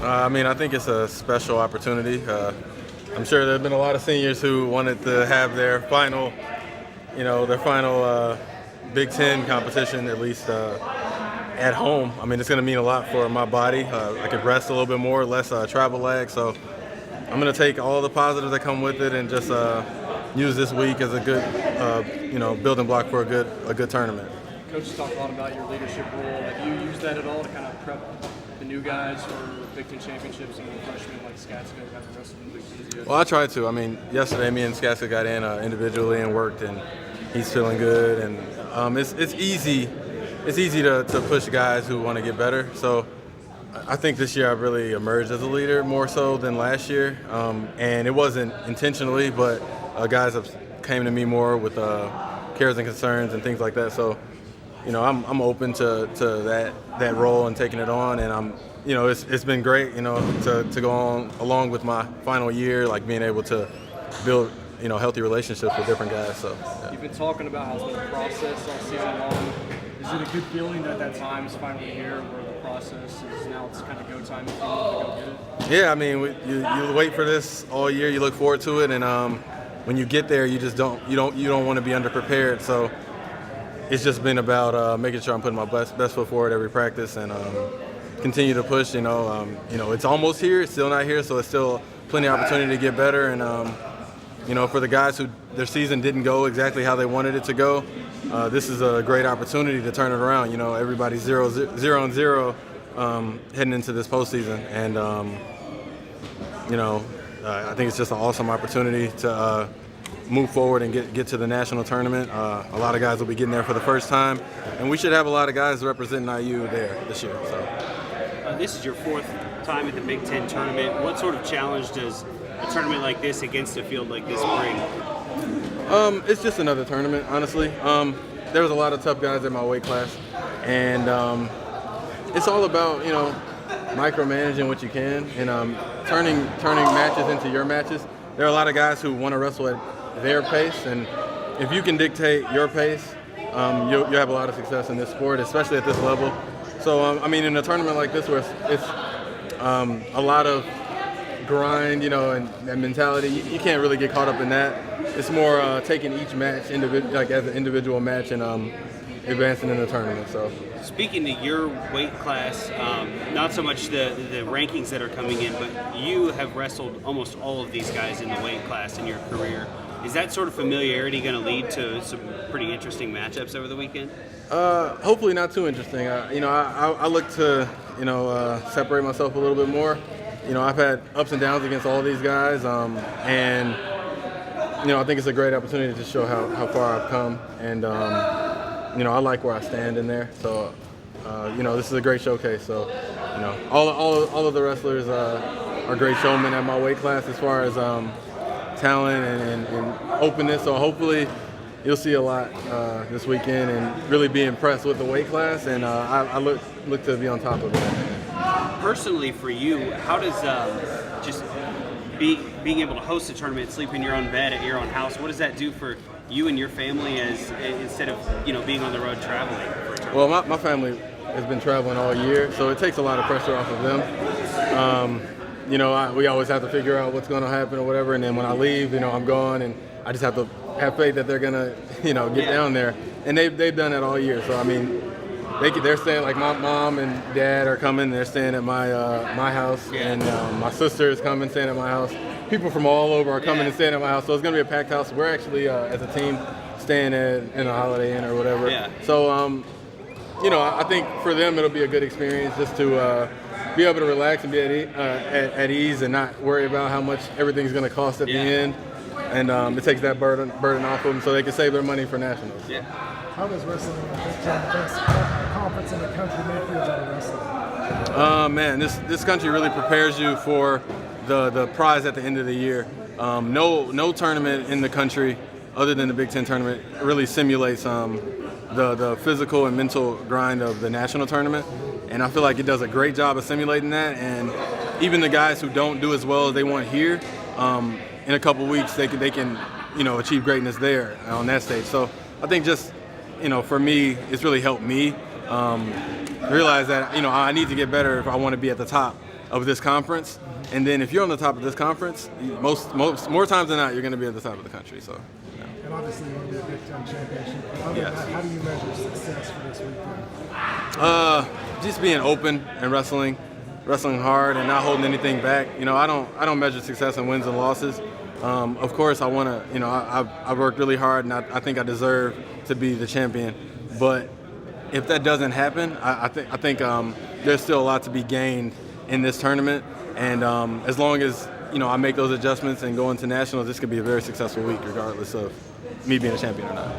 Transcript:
I think it's a special opportunity. I'm sure there have been a lot of seniors who wanted to have their final, Big Ten competition, at least at home. It's going to mean a lot for my body. I could rest a little bit more, less travel lag. So I'm going to take all the positives that come with it and just use this week as a good, building block for a good tournament. Coaches talk a lot about your leadership role. Have you used that at all to kind of prep the new guys for Big Ten Championships and the freshmen like Skatska haven't wrestled in Big Ten yet? Well, I tried to. Yesterday me and Skatska got in individually and worked, and he's feeling good. And it's easy to push guys who want to get better. So I think this year I've really emerged as a leader more so than last year. And it wasn't intentionally, but guys have came to me more with cares and concerns and things like that. So I'm open to that role and taking it on, and it's been great, to go on along with my final year, like being able to build, healthy relationships with different guys. So yeah. You've been talking about how it's been a process all season long. Is it a good feeling that time is finally here, where the process is now it's kind of go time if you want to go get it? Yeah, you wait for this all year, you look forward to it, and when you get there, you just don't want to be underprepared. So it's just been about making sure I'm putting my best foot forward every practice and continue to push. It's almost here. It's still not here, so it's still plenty of opportunity to get better. And for the guys who their season didn't go exactly how they wanted it to go, this is a great opportunity to turn it around. Everybody's 0-0 heading into this postseason, and I think it's just an awesome opportunity to move forward and get to the national tournament. A lot of guys will be getting there for the first time, and we should have a lot of guys representing IU there this year. So, this is your fourth time at the Big Ten tournament. What sort of challenge does a tournament like this against a field like this bring? It's just another tournament, honestly. There was a lot of tough guys in my weight class, and it's all about micromanaging what you can and turning matches into your matches. There are a lot of guys who want to wrestle at their pace, and if you can dictate your pace, you'll have a lot of success in this sport, especially at this level. So, in a tournament like this where it's a lot of grind, and mentality, you can't really get caught up in that. It's more taking each match as an individual match and advancing in the tournament. So, speaking to your weight class, not so much the rankings that are coming in, but you have wrestled almost all of these guys in the weight class in your career. Is that sort of familiarity going to lead to some pretty interesting matchups over the weekend? Hopefully not too interesting. I look to separate myself a little bit more. I've had ups and downs against all these guys, and I think it's a great opportunity to show how far I've come, and I like where I stand in there. So this is a great showcase. So all of the wrestlers are great showmen at my weight class as far as talent and openness. So hopefully you'll see a lot this weekend and really be impressed with the weight class, and I look to be on top of it. Personally, for you, how does just being able to host a tournament, sleep in your own bed at your own house, what does that do for you and your family as instead of being on the road traveling for a tournament? Well, my family has been traveling all year, so it takes a lot of pressure off of them. We always have to figure out what's going to happen or whatever, and then when I leave, I'm gone, and I just have to have faith that they're going to, get down there. And they've done that all year. So, they're staying, like my mom and dad are coming. They're staying at my house, and my sister is coming, staying at my house. People from all over are coming and staying at my house. So it's going to be a packed house. We're actually, as a team, staying in a Holiday Inn or whatever. Yeah. So, I think for them it'll be a good experience just to be able to relax and be at ease and not worry about how much everything's going to cost at the end. And it takes that burden off of them so they can save their money for nationals. Yeah. How does wrestling in the Big Ten, the best conference in the country, make you a better wrestler? This country really prepares you for the prize at the end of the year. No tournament in the country other than the Big Ten tournament really simulates the physical and mental grind of the national tournament. And I feel like it does a great job of simulating that. And even the guys who don't do as well as they want here, in a couple weeks they can achieve greatness there on that stage. So I think just for me, it's really helped me realize that I need to get better if I want to be at the top of this conference. And then if you're on the top of this conference, more times than not, you're going to be at the top of the country. So. And obviously, you want to be a Big Ten championship. Other than that, how do you measure success for this weekend? Just being open and wrestling hard and not holding anything back. You know, I don't measure success in wins and losses. Of course, I want to. You know, I worked really hard, and I think I deserve to be the champion. But if that doesn't happen, I think there's still a lot to be gained in this tournament. And as long as I make those adjustments and go into nationals, this could be a very successful week, regardless of me being a champion or not.